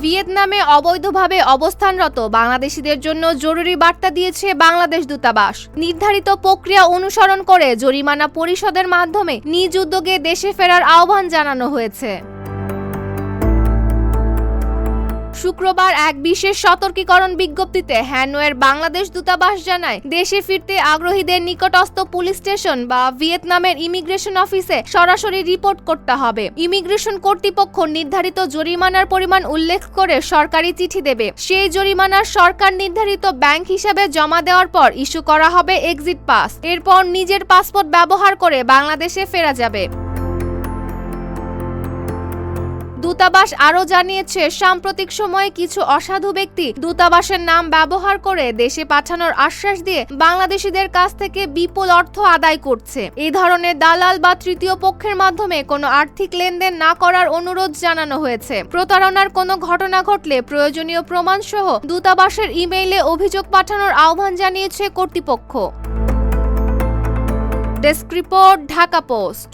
ভিয়েতনামে অবৈধভাবে অবস্থানরত বাংলাদেশিদের জন্য জরুরি বার্তা দিয়েছে বাংলাদেশ দূতাবাস। নির্ধারিত প্রক্রিয়া অনুসরণ করে জরিমানা পরিশোধের মাধ্যমে নিজ উদ্যোগে দেশে ফেরার আহ্বান জানানো হয়েছে। শুক্রবার এক বিশেষ সতর্কীকরণ বিজ্ঞপ্তিতে হ্যানয়ের বাংলাদেশ দূতাবাস জানায়, দেশে ফিরতে আগ্রহীদের নিকটস্থ পুলিশ স্টেশন বা ভিয়েতনামের ইমিগ্রেশন অফিসে সরাসরি রিপোর্ট করতে হবে। ইমিগ্রেশন কর্তৃপক্ষ নির্ধারিত জরিমানার পরিমাণ উল্লেখ করে সরকারি চিঠি দেবে। সেই জরিমানার সরকার নির্ধারিত ব্যাংক হিসাবে জমা দেওয়ার পর ইস্যু করা হবে এক্সিট পাস। এরপর নিজের পাসপোর্ট ব্যবহার করে বাংলাদেশে ফেরা যাবে। দূতাবাস আরও জানিয়েছে, সাম্প্রতিক সময়ে কিছু অসাধু ব্যক্তি দূতাবাসের নাম ব্যবহার করে দেশে পাঠানোর আশ্বাস দিয়ে বাংলাদেশিদের কাছ থেকে বিপুল অর্থ আদায় করছে। এই ধরনের দালাল বা তৃতীয় পক্ষের মাধ্যমে কোনো আর্থিক লেনদেন না করার অনুরোধ জানানো হয়েছে। প্রতারণার কোনো ঘটনা ঘটলে প্রয়োজনীয় প্রমাণসহ দূতাবাসের ইমেইলে অভিযোগ পাঠানোর আহ্বান জানিয়েছে কর্তৃপক্ষ। Desk report, Dhaka post.